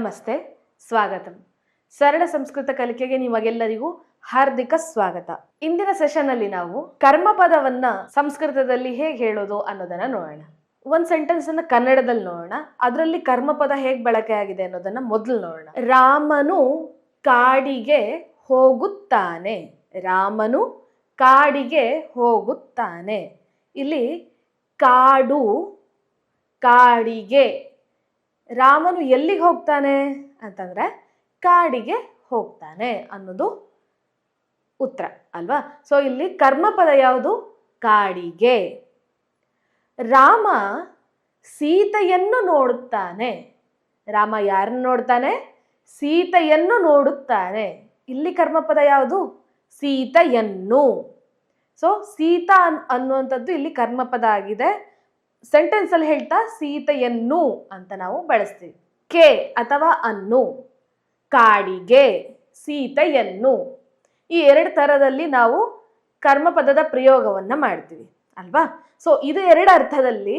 ನಮಸ್ತೆ, ಸ್ವಾಗತಂ. ಸರಳ ಸಂಸ್ಕೃತ ಕಲಿಕೆಗೆ ನಿಮಗೆಲ್ಲರಿಗೂ ಹಾರ್ದಿಕ ಸ್ವಾಗತ. ಇಂದಿನ ಸೆಷನ್ ಅಲ್ಲಿ ನಾವು ಕರ್ಮಪದವನ್ನ ಸಂಸ್ಕೃತದಲ್ಲಿ ಹೇಗೆ ಹೇಳೋದು ಅನ್ನೋದನ್ನ ನೋಡೋಣ. ಒಂದ್ ಸೆಂಟೆನ್ಸ್ ಅನ್ನ ಕನ್ನಡದಲ್ಲಿ ನೋಡೋಣ, ಅದರಲ್ಲಿ ಕರ್ಮಪದ ಹೇಗೆ ಬಳಕೆ ಆಗಿದೆ ಅನ್ನೋದನ್ನ ಮೊದಲು ನೋಡೋಣ. ರಾಮನು ಕಾಡಿಗೆ ಹೋಗುತ್ತಾನೆ. ರಾಮನು ಕಾಡಿಗೆ ಹೋಗುತ್ತಾನೆ. ಇಲ್ಲಿ ಕಾಡು, ಕಾಡಿಗೆ. ರಾಮನು ಎಲ್ಲಿಗೆ ಹೋಗ್ತಾನೆ ಅಂತಂದ್ರೆ ಕಾಡಿಗೆ ಹೋಗ್ತಾನೆ ಅನ್ನೋದು ಉತ್ತರ ಅಲ್ವಾ. ಸೊ ಇಲ್ಲಿ ಕರ್ಮಪದ ಯಾವುದು? ಕಾಡಿಗೆ. ರಾಮ ಸೀತೆಯನ್ನು ನೋಡುತ್ತಾನೆ. ರಾಮ ಯಾರನ್ನು ನೋಡ್ತಾನೆ? ಸೀತೆಯನ್ನು ನೋಡುತ್ತಾನೆ. ಇಲ್ಲಿ ಕರ್ಮಪದ ಯಾವುದು? ಸೀತೆಯನ್ನು. ಸೊ ಸೀತಾ ಅನ್ನುವಂಥದ್ದು ಇಲ್ಲಿ ಕರ್ಮಪದ ಆಗಿದೆ. ಸೆಂಟೆನ್ಸ್ ಅಲ್ಲಿ ಹೇಳ್ತಾ ಸೀತೆಯನ್ನು ಅಂತ ನಾವು ಬಳಸ್ತೀವಿ. ಕೆ ಅಥವಾ ಅನ್ನು, ಕಾಡಿಗೆ, ಸೀತೆಯನ್ನು, ಈ ಎರಡು ತರದಲ್ಲಿ ನಾವು ಕರ್ಮಪದದ ಪ್ರಯೋಗವನ್ನ ಮಾಡ್ತೀವಿ ಅಲ್ವಾ. ಸೊ ಇದು ಎರಡು ಅರ್ಥದಲ್ಲಿ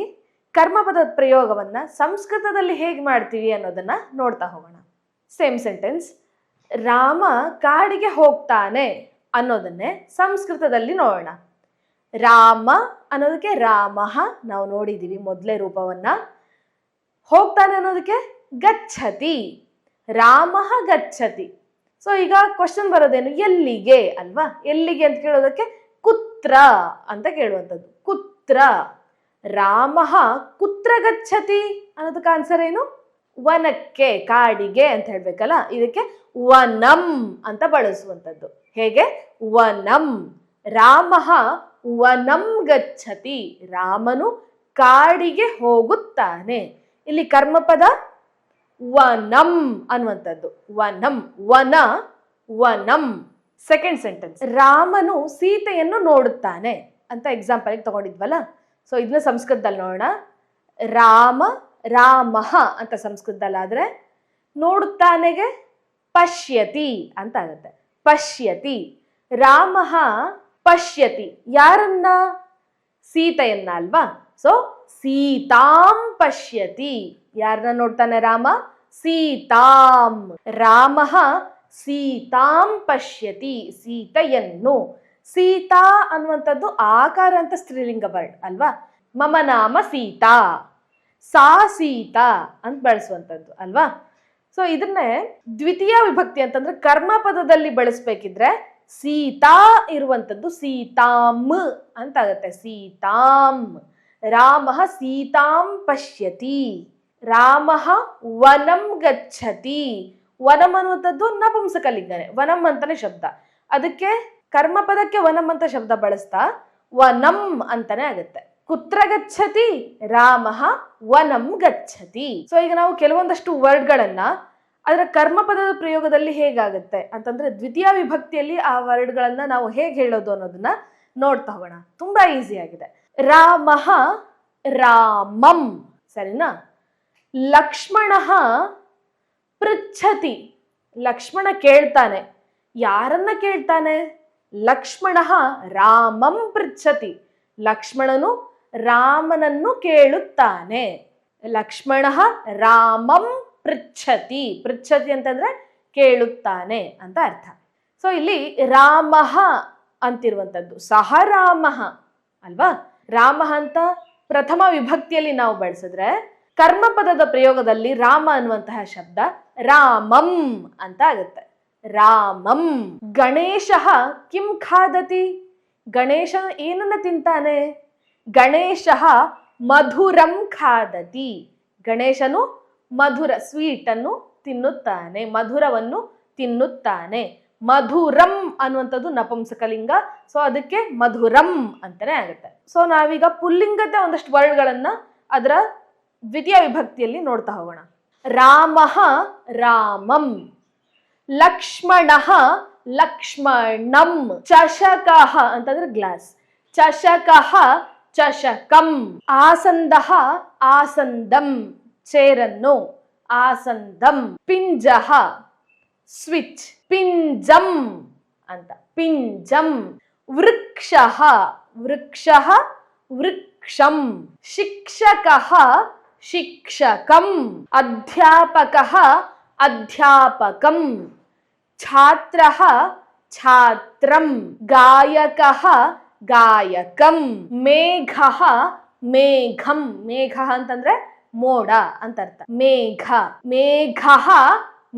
ಕರ್ಮಪದದ ಪ್ರಯೋಗವನ್ನ ಸಂಸ್ಕೃತದಲ್ಲಿ ಹೇಗೆ ಮಾಡ್ತೀವಿ ಅನ್ನೋದನ್ನ ನೋಡ್ತಾ ಹೋಗೋಣ. ಸೇಮ್ ಸೆಂಟೆನ್ಸ್, ರಾಮ ಕಾಡಿಗೆ ಹೋಗ್ತಾನೆ ಅನ್ನೋದನ್ನೇ ಸಂಸ್ಕೃತದಲ್ಲಿ ನೋಡೋಣ. ರಾಮ ಅನ್ನೋದಕ್ಕೆ ರಾಮಃ ನಾವು ನೋಡಿದೀವಿ ಮೊದಲೇ ರೂಪವನ್ನ. ಹೋಗ್ತಾನೆ ಅನ್ನೋದಕ್ಕೆ ಗಚ್ಚತಿ, ರಾಮಃ ಗಚ್ಚತಿ. ಸೊ ಈಗ ಕ್ವಶನ್ ಬರೋದೇನು? ಎಲ್ಲಿಗೆ ಅಲ್ವಾ. ಎಲ್ಲಿಗೆ ಅಂತ ಕೇಳೋದಕ್ಕೆ ಕುತ್ರ ಅಂತ ಕೇಳುವಂಥದ್ದು. ಕುತ್ರ. ರಾಮಃ ಕುತ್ರ ಗಚ್ಚತಿ ಅನ್ನೋದಕ್ಕೆ ಆನ್ಸರ್ ಏನು? ವನಕ್ಕೆ, ಕಾಡಿಗೆ ಅಂತ ಹೇಳ್ಬೇಕಲ್ಲ. ಇದಕ್ಕೆ ವನಂ ಅಂತ ಬಳಸುವಂಥದ್ದು. ಹೇಗೆ? ವನಂ. ರಾಮಃ ವನಂ ಗಚ್ಚತಿ. ರಾಮನು ಕಾಡಿಗೆ ಹೋಗುತ್ತಾನೆ. ಇಲ್ಲಿ ಕರ್ಮಪದ ವನಂ ಅನ್ನುವಂಥದ್ದು. ವನಂ, ವನ, ವನಂ. ಸೆಕೆಂಡ್ ಸೆಂಟೆನ್ಸ್, ರಾಮನು ಸೀತೆಯನ್ನು ನೋಡುತ್ತಾನೆ ಅಂತ ಎಕ್ಸಾಂಪಲ್ ತಗೊಂಡಿದ್ವಲ್ಲ. ಸೊ ಇದನ್ನ ಸಂಸ್ಕೃತದಲ್ಲಿ ನೋಡೋಣ. ರಾಮ, ರಾಮಃ ಅಂತ ಸಂಸ್ಕೃತದಲ್ಲಾದ್ರೆ, ನೋಡುತ್ತಾನೆಗೆ ಪಶ್ಯತಿ ಅಂತ ಆಗುತ್ತೆ. ಪಶ್ಯತಿ. ರಾಮಃ ಪಶ್ಯತಿ. ಯಾರನ್ನ? ಸೀತೆಯನ್ನ ಅಲ್ವಾ. ಸೊ ಸೀತಾಂ ಪಶ್ಯತಿ. ಯಾರನ್ನ ನೋಡ್ತಾನೆ ರಾಮ? ಸೀತಾಂ. ರಾಮಃ ಸೀತಾಂ ಪಶ್ಯತಿ. ಸೀತೆಯನ್ನು. ಸೀತಾ ಅನ್ನುವಂಥದ್ದು ಆಕಾರ ಅಂತ ಸ್ತ್ರೀಲಿಂಗ ವರ್ಡ್ ಅಲ್ವಾ. ಮಮ ನಾಮ ಸೀತಾ, ಸಾ ಸೀತಾ ಅಂತ ಬಳಸುವಂಥದ್ದು ಅಲ್ವಾ. ಸೊ ಇದನ್ನೇ ದ್ವಿತೀಯ ವಿಭಕ್ತಿ ಅಂತಂದ್ರೆ ಕರ್ಮಪದದಲ್ಲಿ ಬಳಸ್ಬೇಕಿದ್ರೆ ಸೀತಾ ಇರುವಂಥದ್ದು ಸೀತಾಂ ಅಂತ ಆಗುತ್ತೆ. ಸೀತಾಂ. ರಾಮಃ ಸೀತಾಂ ಪಶ್ಯತಿ. ರಾಮಃ ವನಂ ಗಚ್ಚತಿ. ವನಂ ಅನ್ನುವಂಥದ್ದು ನಪುಂಸಕಲಿಂಗನೆ, ವನಂ ಅಂತಾನೆ ಶಬ್ದ. ಅದಕ್ಕೆ ಕರ್ಮಪದಕ್ಕೆ ವನಂ ಅಂತ ಶಬ್ದ ಬಳಸ್ತಾ ವನಂ ಅಂತಾನೆ ಆಗುತ್ತೆ. ಕುತ್ರ ಗಚ್ಚತಿ? ರಾಮಃ ವನಂ ಗಚ್ಚತಿ. ಸೊ ಈಗ ನಾವು ಕೆಲವೊಂದಷ್ಟು ವರ್ಡ್ಗಳನ್ನ ಅದರ ಕರ್ಮಪದದ ಪ್ರಯೋಗದಲ್ಲಿ ಹೇಗಾಗುತ್ತೆ ಅಂತಂದ್ರೆ ದ್ವಿತೀಯ ವಿಭಕ್ತಿಯಲ್ಲಿ ಆ ವರ್ಡ್ಗಳನ್ನ ನಾವು ಹೇಗೆ ಹೇಳೋದು ಅನ್ನೋದನ್ನ ನೋಡ್ತಾ ಹೋಗೋಣ. ತುಂಬಾ ಈಸಿ ಆಗಿದೆ. ರಾಮಃ ರಾಮಂ, ಸರಿನಾ. ಲಕ್ಷ್ಮಣಃ ಪೃಚ್ಛತಿ. ಲಕ್ಷ್ಮಣ ಕೇಳ್ತಾನೆ. ಯಾರನ್ನ ಕೇಳ್ತಾನೆ? ಲಕ್ಷ್ಮಣಃ ರಾಮಂ ಪೃಚ್ಛತಿ. ಲಕ್ಷ್ಮಣನು ರಾಮನನ್ನು ಕೇಳುತ್ತಾನೆ. ಲಕ್ಷ್ಮಣಃ ರಾಮಂ ಪೃಚ್ಛತಿ. ಪೃಚ್ಛತಿ ಅಂತಂದ್ರೆ ಕೇಳುತ್ತಾನೆ ಅಂತ ಅರ್ಥ. ಸೊ ಇಲ್ಲಿ ರಾಮಃ ಅಂತಿರುವಂಥದ್ದು ಸಹ ರಾಮಃ ಅಲ್ವಾ. ರಾಮಃ ಅಂತ ಪ್ರಥಮ ವಿಭಕ್ತಿಯಲ್ಲಿ ನಾವು ಬಳಸಿದ್ರೆ ಕರ್ಮಪದದ ಪ್ರಯೋಗದಲ್ಲಿ ರಾಮ ಅನ್ನುವಂತಹ ಶಬ್ದ ರಾಮಂ ಅಂತ ಆಗುತ್ತೆ. ರಾಮಂ. ಗಣೇಶಃ ಕಿಂ ಖಾದತಿ. ಗಣೇಶ ಏನನ್ನ ತಿಂತಾನೆ? ಗಣೇಶಃ ಮಧುರಂ ಖಾದತಿ. ಗಣೇಶನು ಮಧುರ, ಸ್ವೀಟ್ ಅನ್ನು ತಿನ್ನುತ್ತಾನೆ, ಮಧುರವನ್ನು ತಿನ್ನುತ್ತಾನೆ. ಮಧುರಂ ಅನ್ನುವಂಥದ್ದು ನಪುಂಸಕಲಿಂಗ. ಸೊ ಅದಕ್ಕೆ ಮಧುರಂ ಅಂತಾನೆ ಆಗುತ್ತೆ. ಸೊ ನಾವೀಗ ಪುಲ್ಲಿಂಗದ ಒಂದಷ್ಟು ವರ್ಡ್ಗಳನ್ನ ಅದರ ದ್ವಿತೀಯ ವಿಭಕ್ತಿಯಲ್ಲಿ ನೋಡ್ತಾ ಹೋಗೋಣ. ರಾಮಃ ರಾಮಂ. ಲಕ್ಷ್ಮಣಃ ಲಕ್ಷ್ಮಣಂ. ಚಷಕಃ ಅಂತಂದ್ರೆ ಗ್ಲಾಸ್. ಚಷಕಃ ಚಷಕಂ. ಆಸಂದಃ ಆಸಂದಂ. ಚೇರನ್ನು. ಆಸಂದಂ. ಪಿಂಜಃ ಸ್ವಿಚ್. ಪಿಂಜಂ ಅಂತ. ಪಿಂಜಂ. ವೃಕ್ಷಃ ವೃಕ್ಷಃ ವೃಕ್ಷಂ. ಶಿಕ್ಷಕಃ ಶಿಕ್ಷಕಂ. ಅಧ್ಯಾಪಕಃ ಅಧ್ಯಾಪಕಂ, ಛಾತ್ರಃ ಛಾತ್ರಂ, ಗಾಯಕಃ ಗಾಯಕಂ, ಮೇಘಃ ಮೇಘಂ, ಮೇಘ ಅಂತಂದ್ರೆ ಮೋಡ ಅಂತ ಅರ್ಥ, ಮೇಘ, ಮೇಘಃ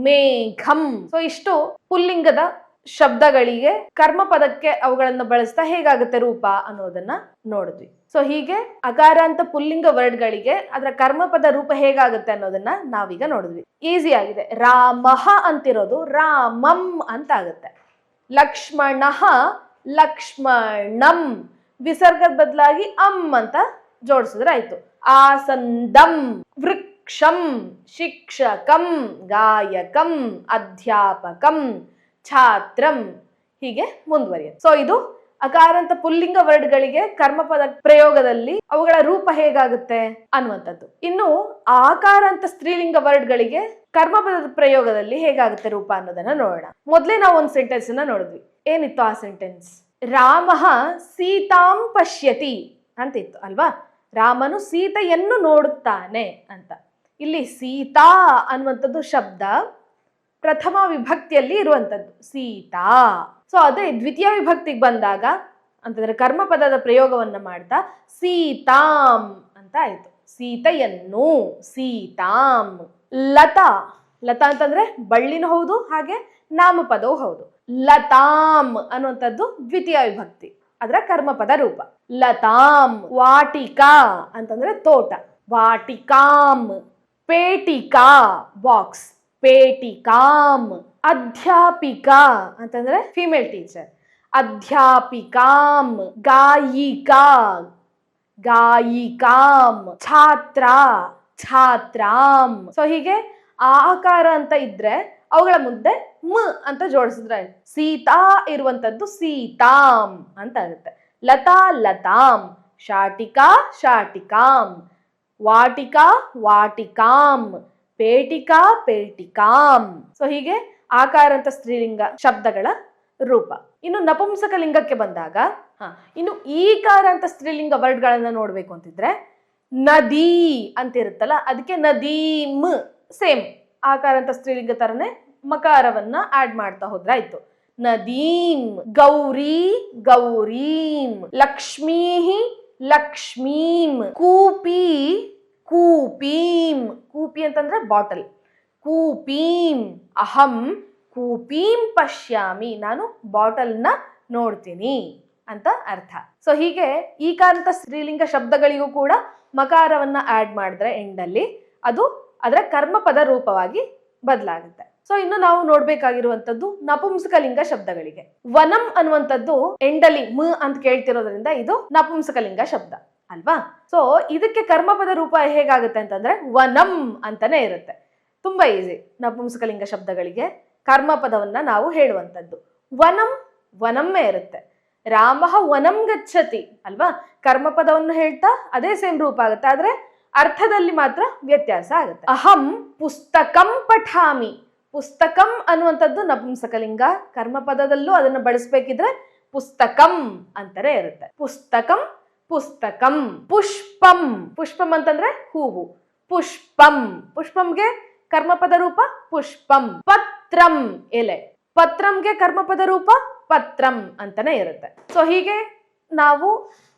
ಮೇಘಂ. ಸೊ ಇಷ್ಟು ಪುಲ್ಲಿಂಗದ ಶಬ್ದಗಳಿಗೆ ಕರ್ಮಪದಕ್ಕೆ ಅವುಗಳನ್ನ ಬಳಸ್ತಾ ಹೇಗಾಗುತ್ತೆ ರೂಪ ಅನ್ನೋದನ್ನ ನೋಡಿದ್ವಿ. ಸೊ ಹೀಗೆ ಅಕಾರ ಅಂತ ಪುಲ್ಲಿಂಗ ವರ್ಡ್ಗಳಿಗೆ ಅದರ ಕರ್ಮಪದ ರೂಪ ಹೇಗಾಗುತ್ತೆ ಅನ್ನೋದನ್ನ ನಾವೀಗ ನೋಡಿದ್ವಿ. ಈಸಿ ಆಗಿದೆ. ರಾಮಃ ಅಂತಿರೋದು ರಾಮಂ ಅಂತ ಆಗುತ್ತೆ. ಲಕ್ಷ್ಮಣಃ ಲಕ್ಷ್ಮಣಂ, ವಿಸರ್ಗದ ಬದಲಾಗಿ ಅಂತ ಜೋಡಿಸಿದ್ರೆ ಆಯ್ತು. ಆಸಂದಂ, ವೃಕ್ಷಂ, ಶಿಕ್ಷಕಂ, ಗಾಯಕಂ, ಅಧ್ಯಾಪಕಂ, ಛಾತ್ರಂ, ಹೀಗೆ ಮುಂದುವರಿಯುತ್ತೆ. ಸೊ ಇದು ಅಕಾರಾಂತ ಪುಲ್ಲಿಂಗ ವರ್ಡ್ಗಳಿಗೆ ಕರ್ಮಪದ ಪ್ರಯೋಗದಲ್ಲಿ ಅವುಗಳ ರೂಪ ಹೇಗಾಗುತ್ತೆ ಅನ್ನುವಂಥದ್ದು. ಇನ್ನು ಆಕಾರಾಂತ ಸ್ತ್ರೀಲಿಂಗ ವರ್ಡ್ಗಳಿಗೆ ಕರ್ಮಪದದ ಪ್ರಯೋಗದಲ್ಲಿ ಹೇಗಾಗುತ್ತೆ ರೂಪ ಅನ್ನೋದನ್ನ ನೋಡೋಣ. ಮೊದಲೇ ನಾವು ಒಂದು ಸೆಂಟೆನ್ಸ್ ಅನ್ನ ನೋಡಿದ್ವಿ. ಏನಿತ್ತು ಆ ಸೆಂಟೆನ್ಸ್? ರಾಮಃ ಸೀತಾಂ ಪಶ್ಯತಿ ಅಂತ ಇತ್ತು ಅಲ್ವಾ. ರಾಮನು ಸೀತೆಯನ್ನು ನೋಡುತ್ತಾನೆ ಅಂತ. ಇಲ್ಲಿ ಸೀತಾ ಅನ್ನುವಂಥದ್ದು ಶಬ್ದ ಪ್ರಥಮ ವಿಭಕ್ತಿಯಲ್ಲಿ ಇರುವಂಥದ್ದು ಸೀತಾ. ಸೊ ಅದೇ ದ್ವಿತೀಯ ವಿಭಕ್ತಿಗೆ ಬಂದಾಗ ಅಂತಂದ್ರೆ ಕರ್ಮಪದದ ಪ್ರಯೋಗವನ್ನ ಮಾಡ್ತಾ ಸೀತಾಂ ಅಂತ ಆಯ್ತು. ಸೀತೆಯನ್ನು, ಸೀತಾಂ. ಲತಾ, ಲತಾ ಅಂತಂದ್ರೆ ಬಳ್ಳಿನೂ ಹೌದು, ಹಾಗೆ ನಾಮಪದವೂ ಹೌದು. ಲತಾಂ ಅನ್ನುವಂಥದ್ದು ದ್ವಿತೀಯ ವಿಭಕ್ತಿ, ಅದರ ಕರ್ಮಪದ ರೂಪ ಲತಾಂ. ವಾಟಿಕಾ ಅಂತಂದ್ರೆ ತೋಟ, ವಾಟಿಕಾಂ. ಪೇಟಿಕಾ ಬಾಕ್ಸ್, ಪೇಟಿಕಾಂ. ಅಧ್ಯಾಪಿಕಾ ಅಂತಂದ್ರೆ ಫಿಮೇಲ್ ಟೀಚರ್, ಅಧ್ಯಾಪಿಕಾಂ. ಗಾಯಿಕಾ, ಗಾಯಿಕಾಂ. ಛಾತ್ರ, ಛಾತ್ರಾಂ. ಸೊ ಹೀಗೆ ಆಕಾರ ಅಂತ ಇದ್ರೆ ಅವುಗಳ ಮುಂದೆ ಅಂತ ಜೋಡಿಸಿದ್ರೆ ಸೀತಾ ಇರುವಂತದ್ದು ಸೀತಾಂ ಅಂತ ಆಗುತ್ತೆ. ಲತಾ ಲತಾಂ, ಶಾಟಿಕಾ ಶಾಟಿಕಾಂ, ವಾಟಿಕಾ ವಾಟಿಕಾಂ, ಪೇಟಿಕಾ ಪೇಟಿಕಾಂ. ಸೊ ಹೀಗೆ ಆಕಾರ ಅಂತ ಸ್ತ್ರೀಲಿಂಗ ಶಬ್ದಗಳ ರೂಪ. ಇನ್ನು ನಪುಂಸಕಲಿಂಗಕ್ಕೆ ಬಂದಾಗ ಇನ್ನು ಈಕಾರ ಅಂತ ಸ್ತ್ರೀಲಿಂಗ ವರ್ಡ್ಗಳನ್ನ ನೋಡ್ಬೇಕು ಅಂತಿದ್ರೆ ನದಿ ಅಂತ ಇರುತ್ತಲ್ಲ, ಅದಕ್ಕೆ ನದೀಮ್. ಸೇಮ್ ಆಕಾರ ಅಂತ ಸ್ತ್ರೀಲಿಂಗ ತರನೇ ಮಕಾರವನ್ನ ಆಡ್ ಮಾಡ್ತಾ ಹೋದ್ರೆ ಆಯ್ತು. ನದೀಂ. ಗೌರಿ ಗೌರೀಂ. ಲಕ್ಷ್ಮೀ ಲಕ್ಷ್ಮೀಂ. ಕೂಪಿ ಕೂಪೀಂ. ಕೂಪಿ ಅಂತಂದ್ರೆ ಬಾಟಲ್, ಕೂಪೀಂ. ಅಹಂ ಕೂಪೀಂ ಪಶ್ಯಾಮಿ, ನಾನು ಬಾಟಲ್ನ ನೋಡ್ತೀನಿ ಅಂತ ಅರ್ಥ. ಸೊ ಹೀಗೆ ಈಕಾರಂತ ಸ್ತ್ರೀಲಿಂಗ ಶಬ್ದಗಳಿಗೂ ಕೂಡ ಮಕಾರವನ್ನ ಆಡ್ ಮಾಡಿದ್ರೆ ಎಂಡಲ್ಲಿ ಅದು ಅದರ ಕರ್ಮಪದ ರೂಪವಾಗಿ ಬದಲಾಗುತ್ತೆ. ಸೊ ಇನ್ನು ನಾವು ನೋಡ್ಬೇಕಾಗಿರುವಂತದ್ದು ನಪುಂಸಕಲಿಂಗ ಶಬ್ದಗಳಿಗೆ. ವನಂ ಅನ್ನುವಂಥದ್ದು ಎಂಡಲಿ ಅಂತ ಕೇಳ್ತಿರೋದ್ರಿಂದ ಇದು ನಪುಂಸಕಲಿಂಗ ಶಬ್ದ ಅಲ್ವಾ. ಸೊ ಇದಕ್ಕೆ ಕರ್ಮಪದ ರೂಪ ಹೇಗಾಗುತ್ತೆ ಅಂತಂದ್ರೆ ವನಂ ಅಂತಾನೆ ಇರುತ್ತೆ. ತುಂಬಾ ಈಸಿ. ನಪುಂಸಕಲಿಂಗ ಶಬ್ದಗಳಿಗೆ ಕರ್ಮಪದವನ್ನ ನಾವು ಹೇಳುವಂಥದ್ದು ವನಂ, ವನಮ್ಮೇ ಇರುತ್ತೆ. ರಾಮಃ ವನಂ ಗಚ್ಚತಿ ಅಲ್ವಾ. ಕರ್ಮಪದವನ್ನು ಹೇಳ್ತಾ ಅದೇ ಸೇಮ್ ರೂಪ ಆಗುತ್ತೆ, ಆದ್ರೆ ಅರ್ಥದಲ್ಲಿ ಮಾತ್ರ ವ್ಯತ್ಯಾಸ ಆಗುತ್ತೆ. ಅಹಂ ಪುಸ್ತಕಂ ಪಠಾಮಿ. ಪುಸ್ತಕಂ ಅನ್ನುವಂಥದ್ದು ನಪುಂಸಕಲಿಂಗ, ಕರ್ಮಪದದಲ್ಲೂ ಅದನ್ನು ಬಳಸಬೇಕಿದ್ರೆ ಪುಸ್ತಕಂ ಅಂತಾನೆ ಇರುತ್ತೆ. ಪುಸ್ತಕಂ ಪುಸ್ತಕಂ. ಪುಷ್ಪಂ. ಪುಷ್ಪಂ ಅಂತಂದ್ರೆ ಹೂವು, ಪುಷ್ಪಂ. ಪುಷ್ಪಂಗೆ ಕರ್ಮಪದ ರೂಪ ಪುಷ್ಪಂ. ಪತ್ರಂ ಎಲೆ, ಪತ್ರಂಗೆ ಕರ್ಮಪದ ರೂಪ ಪತ್ರಂ ಅಂತಾನೆ ಇರುತ್ತೆ. ಸೊ ಹೀಗೆ ನಾವು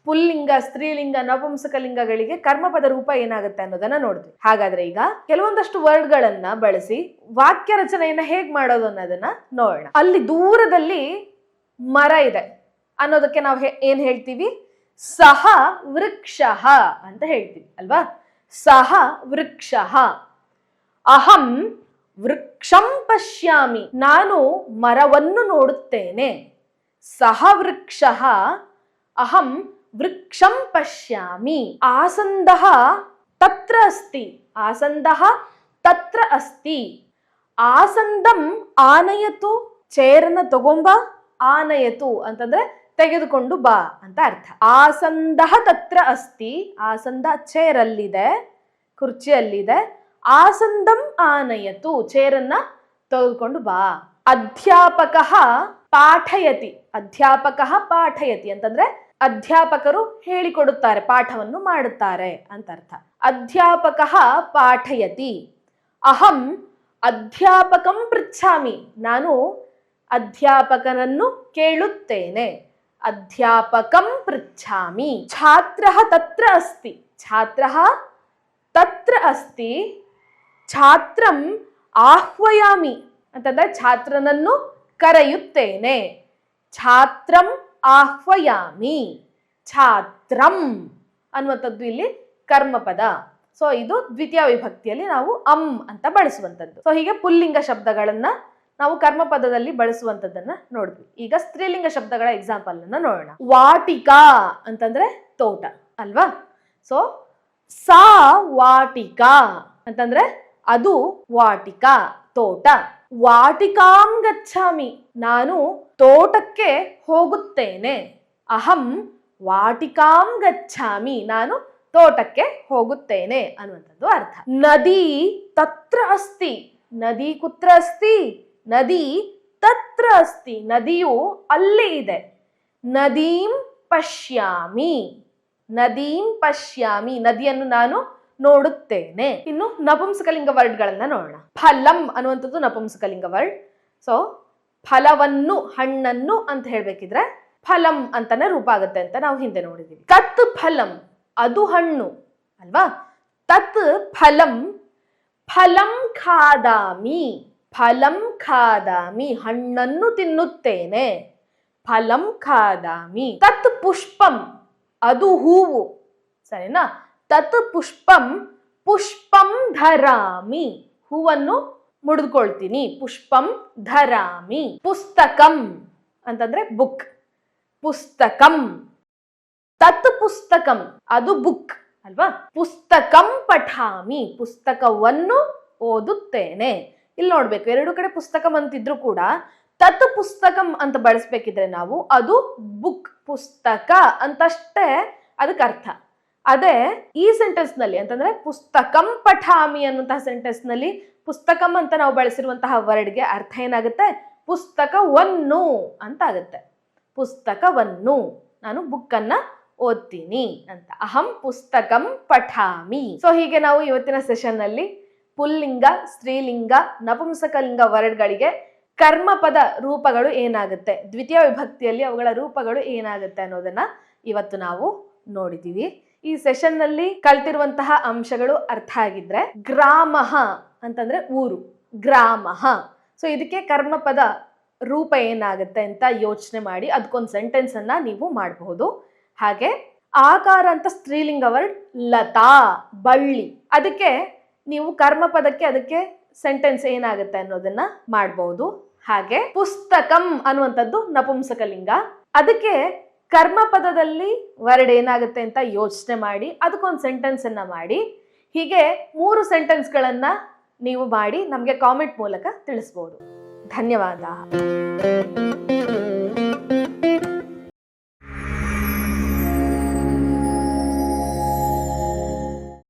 ಪುಲ್ಲಿಂಗ, ಸ್ತ್ರೀಲಿಂಗ, ನಪುಂಸಕಲಿಂಗಗಳಿಗೆ ಕರ್ಮಪದ ರೂಪ ಏನಾಗುತ್ತೆ ಅನ್ನೋದನ್ನ ನೋಡಿದ್ವಿ. ಹಾಗಾದ್ರೆ ಈಗ ಕೆಲವೊಂದಷ್ಟು ವರ್ಡ್ಗಳನ್ನ ಬಳಸಿ ವಾಕ್ಯ ರಚನೆಯನ್ನ ಹೇಗ್ ಮಾಡೋದು ಅನ್ನೋದನ್ನ ನೋಡೋಣ. ಅಲ್ಲಿ ದೂರದಲ್ಲಿ ಮರ ಇದೆ ಅನ್ನೋದಕ್ಕೆ ನಾವು ಏನ್ ಹೇಳ್ತೀವಿ? ಸಹ ವೃಕ್ಷಃ ಅಂತ ಹೇಳ್ತೀವಿ ಅಲ್ವಾ. ಸಹ ವೃಕ್ಷಃ. ಅಹಂ ವೃಕ್ಷಂ ಪಶ್ಯಾಮಿ, ನಾನು ಮರವನ್ನು ನೋಡುತ್ತೇನೆ. ಸಹ ವೃಕ್ಷಃ ಅಹಂ ವೃಕ್ಷಂ ಪಶ್ಯಾಮಿ. ಆಸಂದಃ ತತ್ರ ಅಸ್ತಿ. ಆಸಂದಃ ತತ್ರ ಅಸ್ತಿ. ಆಸಂದಂ ಆನಯತು, ಚೇರನ್ನ ತಗೊಂಬ. ಆನಯತು ಅಂತಂದ್ರೆ ತೆಗೆದುಕೊಂಡು ಬಾ ಅಂತ ಅರ್ಥ. ಆಸಂದಃ ತತ್ರ ಅಸ್ತಿ. ಆಸಂದ ಚೇರಲ್ಲಿದೆ, ಕುರ್ಚಿಯಲ್ಲಿದೆ. ಆಸಂದಂ ಆನಯತು, ಚೇರನ್ನ ತೆಗೆದುಕೊಂಡು ಬಾ. ಅಧ್ಯಾಪಕಃ ಪಾಠಯತಿ. ಅಧ್ಯಾಪಕಃ ಪಾಠಯತಿ ಅಂತಂದ್ರೆ ಅಧ್ಯಾಪಕರು ಹೇಳಿಕೊಡುತ್ತಾರೆ, ಪಾಠವನ್ನು ಮಾಡುತ್ತಾರೆ ಅಂತ ಅರ್ಥ. ಅಧ್ಯಾಪಕಃ ಪಾಠಯತಿ. ಅಹಂ ಅಧ್ಯಾಪಕಂ ಪೃಚ್ಛಾಮಿ, ನಾನು ಅಧ್ಯಾಪಕನನ್ನು ಕೇಳುತ್ತೇನೆ. ಅಧ್ಯಾಪಕಂ ಪೃಚ್ಛಾಮಿ. ಛಾತ್ರಃ ತತ್ರ ಅಸ್ತಿ, ಛಾತ್ರಃ ತತ್ರ ಅಸ್ತಿ. ಛಾತ್ರಂ ಆಹ್ವಯಾಮಿ ಅಂತಂದ್ರೆ ಛಾತ್ರನನ್ನು ಕರೆಯುತ್ತೇನೆ. ಛಾತ್ರಂ ಆಹ್ವಯಾಮಿ. ಛಾತ್ರಂ ಅನ್ನುವಂಥದ್ದು ಇಲ್ಲಿ ಕರ್ಮಪದ. ಸೊ ಇದು ದ್ವಿತೀಯ ವಿಭಕ್ತಿಯಲ್ಲಿ ನಾವು ಅಂತ ಬಳಸುವಂಥದ್ದು. ಸೊ ಹೀಗೆ ಪುಲ್ಲಿಂಗ ಶಬ್ದಗಳನ್ನ ನಾವು ಕರ್ಮಪದದಲ್ಲಿ ಬಳಸುವಂಥದ್ದನ್ನ ನೋಡಿದ್ವಿ. ಈಗ ಸ್ತ್ರೀಲಿಂಗ ಶಬ್ದಗಳ ಎಕ್ಸಾಂಪಲ್ ಅನ್ನ ನೋಡೋಣ. ವಾಟಿಕಾ ಅಂತಂದ್ರೆ ತೋಟ ಅಲ್ವಾ. ಸೊ ಸಾ ವಾಟಿಕಾ ಅಂತಂದ್ರೆ ಅದು ವಾಟಿಕಾ ತೋಟ. ವಾಟಿಕಾಂ ಗಚ್ಛಾಮಿ, ನಾನು ತೋಟಕ್ಕೆ ಹೋಗುತ್ತೇನೆ. ಅಹಂ ವಾಟಿಕಾಂ ಗಚ್ಛಾಮಿ, ನಾನು ತೋಟಕ್ಕೆ ಹೋಗುತ್ತೇನೆ ಅನ್ನುವಂಥದ್ದು ಅರ್ಥ. ನದಿ ತತ್ರ ಅಸ್ತಿ, ನದಿ ಕುತ್ರ ಅಸ್ತಿ, ನದಿ ತತ್ರ ಅಸ್ತಿ, ನದಿಯು ಅಲ್ಲಿ ಇದೆ. ನದೀಂ ಪಶ್ಯಾಮಿ, ನದೀಂ ಪಶ್ಯಾಮಿ, ನದಿಯನ್ನು ನಾನು ನೋಡುತ್ತೇನೆ. ಇನ್ನು ನಪುಂಸಕಲಿಂಗ ವರ್ಡ್ಗಳನ್ನ ನೋಡೋಣ. ಫಲಂ ಅನ್ನುವಂಥದ್ದು ನಪುಂಸಕಲಿಂಗ ವರ್ಡ್. ಸೊ ಫಲವನ್ನು, ಹಣ್ಣನ್ನು ಅಂತ ಹೇಳ್ಬೇಕಿದ್ರೆ ಫಲಂ ಅಂತಾನೆ ರೂಪ ಆಗುತ್ತೆ ಅಂತ ನಾವು ಹಿಂದೆ ನೋಡಿದೀವಿ. ತತ್ ಫಲಂ, ಅದು ಹಣ್ಣು ಅಲ್ವಾ. ತತ್ ಫಲಂ, ಫಲಂ ಖಾದಾಮಿ, ಫಲಂ ಖಾದಾಮಿ, ಹಣ್ಣನ್ನು ತಿನ್ನುತ್ತೇನೆ. ಫಲಂ ಖಾದಾಮಿ. ತತ್ ಪುಷ್ಪಂ, ಅದು ಹೂವು ಸರಿನಾ. ತತ್ ಪುಷ್ಪಂ, ಪುಷ್ಪಂ ಧರಾಮಿ, ಹೂವನ್ನು ಮುಡಿದುಕೊಳ್ತೀನಿ. ಪುಷ್ಪಂ ಧರಾಮಿ. ಪುಸ್ತಕಂ ಅಂತಂದ್ರೆ ಬುಕ್, ಪುಸ್ತಕಂ. ತತ್ ಪುಸ್ತಕಂ, ಅದು ಬುಕ್ ಅಲ್ವಾ. ಪುಸ್ತಕಂ ಪಠಾಮಿ, ಪುಸ್ತಕವನ್ನು ಓದುತ್ತೇನೆ. ಇಲ್ಲಿ ನೋಡ್ಬೇಕು, ಎರಡು ಕಡೆ ಪುಸ್ತಕಂ ಅಂತಿದ್ರು ಕೂಡ ತತ್ ಪುಸ್ತಕಂ ಅಂತ ಬಳಸ್ಬೇಕಿದ್ರೆ ನಾವು ಅದು ಬುಕ್, ಪುಸ್ತಕ ಅಂತಷ್ಟೇ ಅದಕ್ಕೆ ಅರ್ಥ. ಅದೇ ಈ ಸೆಂಟೆನ್ಸ್ ನಲ್ಲಿ ಅಂತಂದ್ರೆ ಪುಸ್ತಕಂ ಪಠಾಮಿ ಅನ್ನುವಂತಹ ಸೆಂಟೆನ್ಸ್ ನಲ್ಲಿ ಪುಸ್ತಕಂ ಅಂತ ನಾವು ಬಳಸಿರುವಂತಹ ವರ್ಡ್ಗೆ ಅರ್ಥ ಏನಾಗುತ್ತೆ, ಪುಸ್ತಕವನ್ನು ಅಂತ ಆಗುತ್ತೆ. ಪುಸ್ತಕವನ್ನು, ನಾನು ಬುಕ್ ಅನ್ನ ಓದ್ತೀನಿ ಅಂತ. ಅಹಂ ಪುಸ್ತಕಂ ಪಠಾಮಿ. ಸೊ ಹೀಗೆ ನಾವು ಇವತ್ತಿನ ಸೆಷನ್ ನಲ್ಲಿ ಪುಲ್ಲಿಂಗ, ಸ್ತ್ರೀಲಿಂಗ, ನಪುಂಸಕಲಿಂಗ ವರ್ಡ್ಗಳಿಗೆ ಕರ್ಮಪದ ರೂಪಗಳು ಏನಾಗುತ್ತೆ, ದ್ವಿತೀಯ ವಿಭಕ್ತಿಯಲ್ಲಿ ಅವುಗಳ ರೂಪಗಳು ಏನಾಗುತ್ತೆ ಅನ್ನೋದನ್ನ ಇವತ್ತು ನಾವು ನೋಡಿದೀವಿ. ಈ ಸೆಷನ್ ನಲ್ಲಿ ಕಲ್ತಿರುವಂತಹ ಅಂಶಗಳು ಅರ್ಥ ಆಗಿದ್ರೆ, ಗ್ರಾಮಃ ಅಂತಂದ್ರೆ ಊರು, ಗ್ರಾಮಃ. ಸೊ ಇದಕ್ಕೆ ಕರ್ಮಪದ ರೂಪ ಏನಾಗುತ್ತೆ ಅಂತ ಯೋಚನೆ ಮಾಡಿ ಅದಕ್ಕೊಂದು ಸೆಂಟೆನ್ಸ್ ಅನ್ನ ನೀವು ಮಾಡಬಹುದು. ಹಾಗೆ ಆಕಾರ ಅಂತ ಸ್ತ್ರೀಲಿಂಗ ವರ್ಡ್ ಲತಾ, ಬಳ್ಳಿ, ಅದಕ್ಕೆ ನೀವು ಕರ್ಮಪದಕ್ಕೆ ಅದಕ್ಕೆ ಸೆಂಟೆನ್ಸ್ ಏನಾಗುತ್ತೆ ಅನ್ನೋದನ್ನ ಮಾಡಬಹುದು. ಹಾಗೆ ಪುಸ್ತಕಂ ಅನ್ನುವಂಥದ್ದು ನಪುಂಸಕಲಿಂಗ, ಅದಕ್ಕೆ ಕರ್ಮಪದದಲ್ಲಿ ವರ್ಡ್ ಏನಾಗುತ್ತೆ ಅಂತ ಯೋಚನೆ ಮಾಡಿ ಅದಕ್ಕೊಂದು ಸೆಂಟೆನ್ಸ್ ಅನ್ನ ಮಾಡಿ. ಹೀಗೆ 3 ಸೆಂಟೆನ್ಸ್ಗಳನ್ನ ನೀವು ಮಾಡಿ ನಮಗೆ ಕಾಮೆಂಟ್ ಮೂಲಕ ತಿಳಿಸ್ಬೋದು. ಧನ್ಯವಾದ.